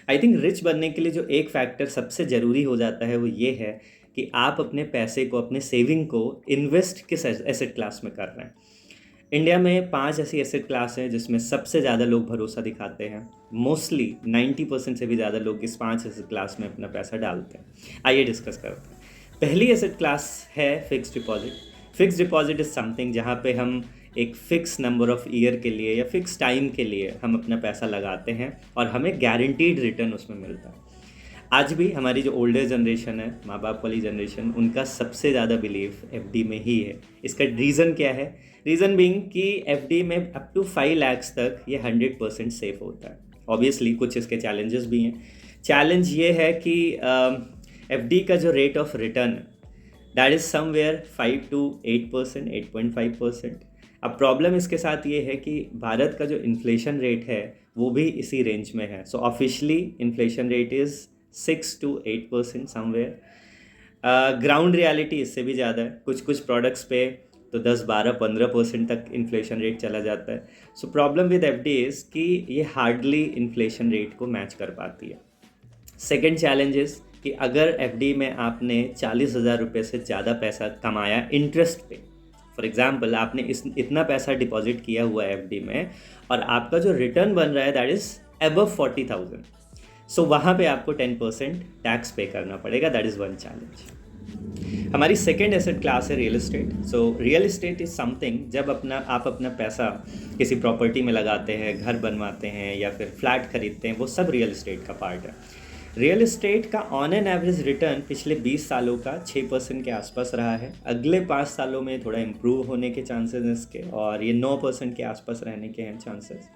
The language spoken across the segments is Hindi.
आई थिंक रिच बनने के लिए जो एक फैक्टर सबसे ज़रूरी हो जाता है वो ये है कि आप अपने पैसे को, अपने सेविंग को इन्वेस्ट किस एसेट क्लास में कर रहे हैं। इंडिया में 5 ऐसी एसेट क्लास हैं जिसमें सबसे ज़्यादा लोग भरोसा दिखाते हैं। मोस्टली 90% से भी ज़्यादा लोग इस 5 एसेट क्लास में अपना पैसा डालते हैं। आइए डिस्कस करते हैं। पहली एसेट क्लास है fix deposit. Fix deposit is something जहाँ पे हम एक फ़िक्स नंबर ऑफ़ ईयर के लिए या फिक्स टाइम के लिए हम अपना पैसा लगाते हैं और हमें गारंटीड रिटर्न उसमें मिलता है। आज भी हमारी जो ओल्डर जनरेशन है, माँ बाप वाली जनरेशन, उनका सबसे ज़्यादा बिलीफ एफडी में ही है। इसका रीज़न क्या है? रीज़न बीइंग कि एफडी में अप टू 5 लाख तक ये 100% सेफ होता है। ऑब्वियसली कुछ इसके चैलेंजेस भी हैं। चैलेंज ये है कि एफडी का जो rate of return that is somewhere 5 to 8%, 8.5%। अब प्रॉब्लम इसके साथ ये है कि भारत का जो इन्फ्लेशन रेट है वो भी इसी रेंज में है। So officially inflation rate is 6 to 8% somewhere. Ground reality इससे भी ज़्यादा है। कुछ कुछ प्रोडक्ट्स पे तो 10, 12, 15% तक इन्फ्लेशन रेट चला जाता है। So problem with FD is कि ये हार्डली इन्फ्लेशन रेट को मैच कर पाती है। सेकेंड चैलेंज इज़ कि अगर एफडी में आपने 40,000 रुपये से ज़्यादा पैसा कमाया इंटरेस्ट पे, फॉर एग्जाम्पल आपने इतना पैसा डिपॉजिट किया हुआ है एफडी में और आपका जो रिटर्न बन रहा है दैट इज़ अबव 40,000, सो वहाँ पे आपको 10% टैक्स पे करना पड़ेगा। That is one challenge. हमारी सेकेंड एसेट क्लास है real estate. So real estate is something जब आप अपना पैसा किसी प्रॉपर्टी में लगाते हैं, घर बनवाते हैं या फिर फ्लैट खरीदते हैं, वो सब रियल एस्टेट का पार्ट है। रियल एस्टेट का ऑन एन एवरेज रिटर्न पिछले 20 सालों का 6% के आसपास रहा है। अगले 5 सालों में थोड़ा इम्प्रूव होने के चांसेस हैं इसके, और ये 9% के आसपास रहने के हैं चांसेस।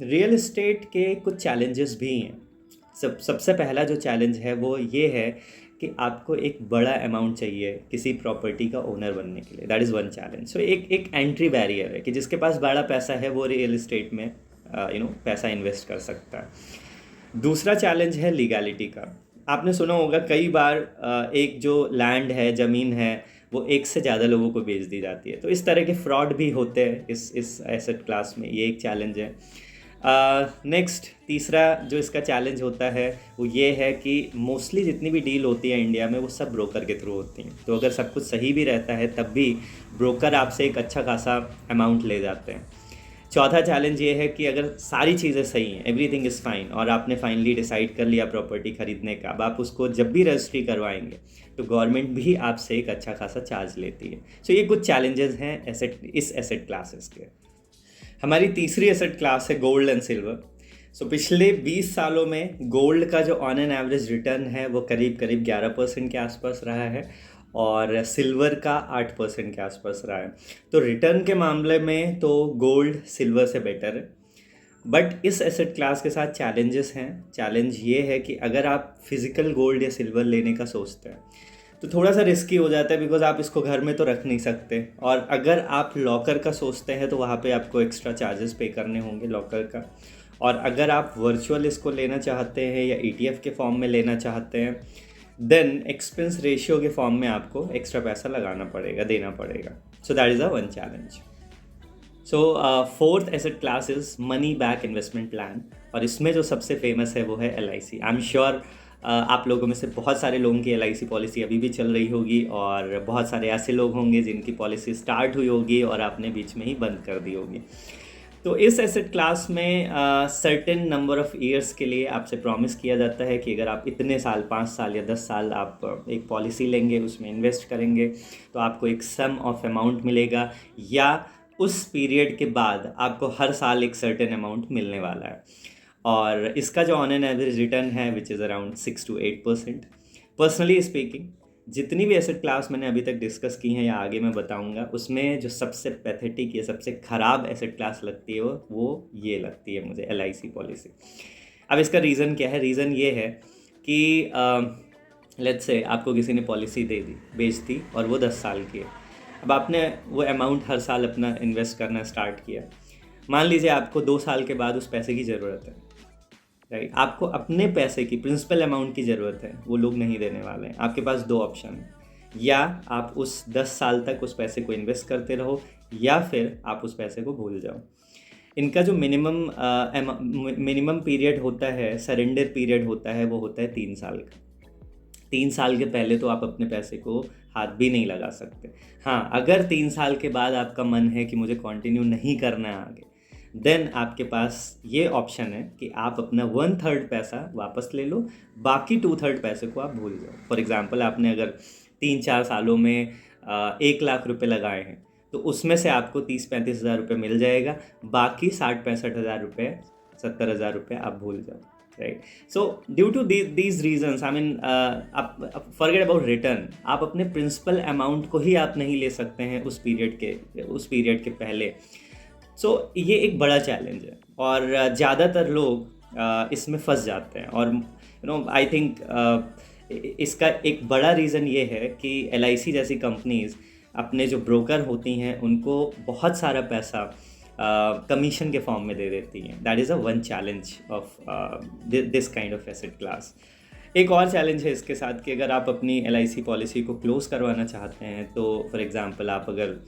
रियल एस्टेट के कुछ चैलेंजेस भी हैं। सबसे पहला जो चैलेंज है वो ये है कि आपको एक बड़ा अमाउंट चाहिए किसी प्रॉपर्टी का ओनर बनने के लिए। That is one challenge. So एक एंट्री बैरियर है कि जिसके पास बड़ा पैसा है वो रियल एस्टेट में पैसा इन्वेस्ट कर सकता है। दूसरा चैलेंज है लीगैलिटी का। आपने सुना होगा कई बार एक जो लैंड है, ज़मीन है, वो एक से ज़्यादा लोगों को बेच दी जाती है। तो इस तरह के फ्रॉड भी होते हैं इस एसेट क्लास में। ये एक चैलेंज है। नेक्स्ट तीसरा जो इसका चैलेंज होता है वो ये है कि मोस्टली जितनी भी डील होती है इंडिया में वो सब ब्रोकर के थ्रू होती हैं। तो अगर सब कुछ सही भी रहता है तब भी ब्रोकर आपसे एक अच्छा खासा अमाउंट ले जाते हैं। चौथा चैलेंज ये है कि अगर सारी चीज़ें सही हैं, एवरीथिंग इज़ फाइन, और आपने फाइनली डिसाइड कर लिया प्रॉपर्टी खरीदने का, अब आप उसको जब भी रजिस्ट्री करवाएंगे तो गवर्नमेंट भी आपसे एक अच्छा खासा चार्ज लेती है। सो ये कुछ चैलेंजेस हैं इस एसेट क्लासेस के। हमारी तीसरी एसेट क्लास है गोल्ड एंड सिल्वर। सो पिछले 20 सालों में गोल्ड का जो ऑन एन एवरेज रिटर्न है वो करीब 11% के आसपास रहा है और सिल्वर का 8% के आसपास रहा है। तो रिटर्न के मामले में तो गोल्ड सिल्वर से बेटर है। बट इस एसेट क्लास के साथ चैलेंजेस हैं। चैलेंज ये है कि अगर आप फिज़िकल गोल्ड या सिल्वर लेने का सोचते हैं तो थोड़ा सा रिस्की हो जाता है, बिकॉज आप इसको घर में तो रख नहीं सकते, और अगर आप लॉकर का सोचते हैं तो वहाँ पे आपको एक्स्ट्रा चार्जेस पे करने होंगे लॉकर का। और अगर आप वर्चुअल इसको लेना चाहते हैं या ETF के फॉर्म में लेना चाहते हैं देन एक्सपेंस रेशियो के फॉर्म में आपको एक्स्ट्रा पैसा लगाना पड़ेगा, देना पड़ेगा। So that is a one challenge. So fourth asset class is money back investment plan, और इसमें जो सबसे फेमस है वो है LIC। आई एम श्योर आप लोगों में से बहुत सारे लोगों की LIC पॉलिसी अभी भी चल रही होगी, और बहुत सारे ऐसे लोग होंगे जिनकी पॉलिसी स्टार्ट हुई होगी और आपने बीच में ही बंद कर दी होगी। तो इस एसेट क्लास में सर्टेन नंबर ऑफ़ ईयर्स के लिए आपसे प्रॉमिस किया जाता है कि अगर आप इतने साल, 5 साल या 10 साल आप एक पॉलिसी लेंगे, उसमें इन्वेस्ट करेंगे तो आपको एक सम ऑफ अमाउंट मिलेगा, या उस पीरियड के बाद आपको हर साल एक सर्टेन अमाउंट मिलने वाला है। और इसका जो ऑन एन एवरेज रिटर्न है which is around 6 to 8%। Personally speaking जितनी भी एसेट क्लास मैंने अभी तक डिस्कस की हैं या आगे मैं बताऊंगा, उसमें जो सबसे पैथेटिक या सबसे ख़राब एसेट क्लास लगती है वो ये लगती है मुझे, LIC पॉलिसी। अब इसका रीज़न क्या है? रीज़न ये है कि लेट्स से आपको किसी ने पॉलिसी दे दी, बेच दी, और वो 10 साल की है। अब आपने वो अमाउंट हर साल अपना इन्वेस्ट करना स्टार्ट किया। मान लीजिए आपको 2 साल के बाद उस पैसे की ज़रूरत है, राइट? आपको अपने पैसे की प्रिंसिपल अमाउंट की ज़रूरत है, वो लोग नहीं देने वाले हैं। आपके पास 2 ऑप्शन हैं, या आप उस 10 साल तक उस पैसे को इन्वेस्ट करते रहो, या फिर आप उस पैसे को भूल जाओ। इनका जो मिनिमम पीरियड होता है, सरेंडर पीरियड होता है, वो होता है 3 साल का। 3 साल के पहले तो आप अपने पैसे को हाथ भी नहीं लगा सकते। हाँ, अगर 3 साल के बाद आपका मन है कि मुझे कंटिन्यू नहीं करना है आगे, देन आपके पास ये ऑप्शन है कि आप अपना 1/3 पैसा वापस ले लो, बाकी 2/3 पैसे को आप भूल जाओ। फॉर एग्ज़ाम्पल, आपने अगर 3-4 सालों में 1 लाख रुपए लगाए हैं, तो उसमें से आपको 30-35 हज़ार रुपये मिल जाएगा, बाकी 60-65 हज़ार रुपये, 70 हज़ार रुपये आप भूल जाओ, right. So due to these reasons, I mean, आप फॉरगेट अबाउट रिटर्न, आप अपने प्रिंसिपल अमाउंट को ही आप नहीं ले सकते हैं उस पीरियड के पहले। सो ये एक बड़ा चैलेंज है, और ज़्यादातर लोग इसमें फंस जाते हैं। और आई थिंक इसका एक बड़ा रीज़न ये है कि LIC जैसी कंपनीज़ अपने जो ब्रोकर होती हैं उनको बहुत सारा पैसा कमीशन के फॉर्म में दे देती हैं। That is one challenge of this kind of asset class. एक और चैलेंज है इसके साथ कि अगर आप अपनी LIC पॉलिसी को क्लोज़ करवाना चाहते हैं, तो फॉर एग्ज़ाम्पल आप अगर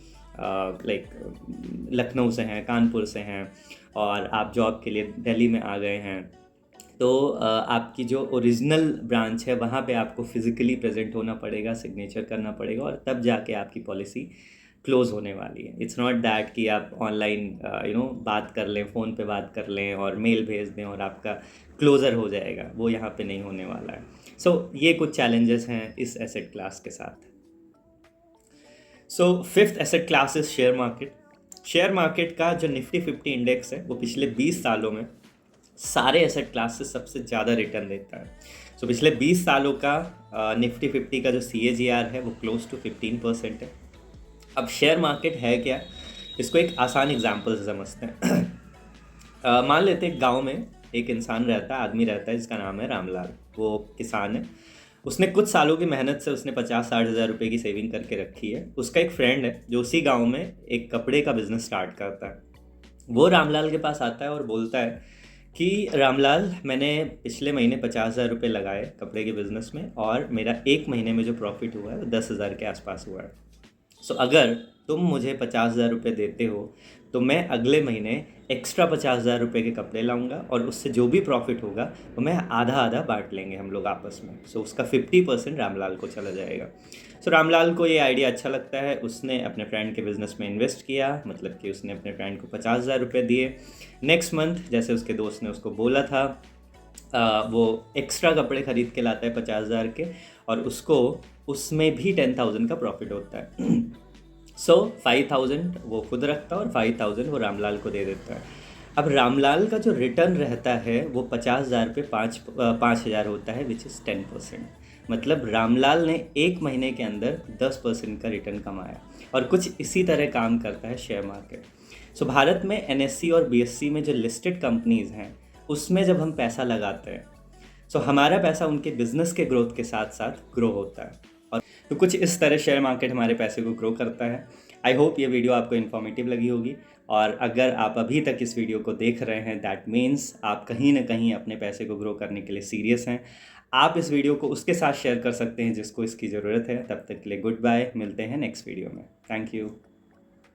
लखनऊ से हैं, कानपुर से हैं, और आप जॉब के लिए दिल्ली में आ गए हैं, तो आपकी जो ओरिजिनल ब्रांच है वहाँ पे आपको फ़िज़िकली प्रेजेंट होना पड़ेगा, सिग्नेचर करना पड़ेगा, और तब जाके आपकी पॉलिसी क्लोज़ होने वाली है। इट्स नॉट दैट कि आप ऑनलाइन बात कर लें, फ़ोन पे बात कर लें और मेल भेज दें और आपका क्लोज़र हो जाएगा, वो यहाँ पे नहीं होने वाला है। सो ये कुछ चैलेंजेस हैं इस एसेट क्लास के साथ। So fifth asset class is share market. Share market का जो निफ्टी 50 इंडेक्स है वो पिछले 20 सालों में सारे एसेट क्लास से सबसे ज़्यादा रिटर्न देता है। सो पिछले 20 सालों का निफ्टी 50 का जो CAGR है वो क्लोज टू 15% है। अब शेयर मार्केट है क्या, इसको एक आसान एग्जांपल से समझते हैं। मान लेते हैं गांव में एक इंसान रहता है, आदमी रहता है, जिसका नाम है रामलाल। वो किसान है। उसने कुछ सालों की मेहनत से उसने 50-60 हज़ार रुपये की सेविंग करके रखी है। उसका एक फ्रेंड है जो उसी गांव में एक कपड़े का बिज़नेस स्टार्ट करता है। वो रामलाल के पास आता है और बोलता है कि रामलाल, मैंने पिछले महीने 50 हज़ार रुपये लगाए कपड़े के बिज़नेस में, और मेरा एक महीने में जो प्रॉफिट हुआ है वो 10 हज़ार के आसपास हुआ है। सो अगर तुम मुझे 50 हज़ार रुपये देते हो तो मैं अगले महीने एक्स्ट्रा 50 हज़ार रुपये के कपड़े लाऊंगा, और उससे जो भी प्रॉफिट होगा वो मैं आधा आधा बांट लेंगे हम लोग आपस में। सो उसका 50% रामलाल को चला जाएगा। सो रामलाल को ये आइडिया अच्छा लगता है। उसने अपने फ्रेंड के बिज़नेस में इन्वेस्ट किया, मतलब कि उसने अपने फ्रेंड को 50 हज़ार रुपये दिए। नेक्स्ट मंथ जैसे उसके दोस्त ने उसको बोला था, वो एक्स्ट्रा कपड़े ख़रीद के लाता है 50 हज़ार के, और उसको उसमें भी 10,000 का प्रॉफिट होता है। सो 5,000 वो खुद रखता है और 5,000 वो रामलाल को दे देता है। अब रामलाल का जो रिटर्न रहता है वो 50,000 पे 5,000 होता है, विच इज़ 10%। मतलब रामलाल ने एक महीने के अंदर 10% का रिटर्न कमाया। और कुछ इसी तरह काम करता है शेयर मार्केट। सो भारत में NSE और BSE में जो लिस्टेड कंपनीज़ हैं उसमें जब हम पैसा लगाते हैं, सो हमारा पैसा उनके बिज़नेस के ग्रोथ के साथ साथ ग्रो होता है। और तो कुछ इस तरह शेयर मार्केट हमारे पैसे को ग्रो करता है। आई होप ये वीडियो आपको इन्फॉर्मेटिव लगी होगी, और अगर आप अभी तक इस वीडियो को देख रहे हैं, दैट मीन्स आप कहीं ना कहीं अपने पैसे को ग्रो करने के लिए सीरियस हैं। आप इस वीडियो को उसके साथ शेयर कर सकते हैं जिसको इसकी ज़रूरत है। तब तक के लिए गुड बाय, मिलते हैं नेक्स्ट वीडियो में। Thank you.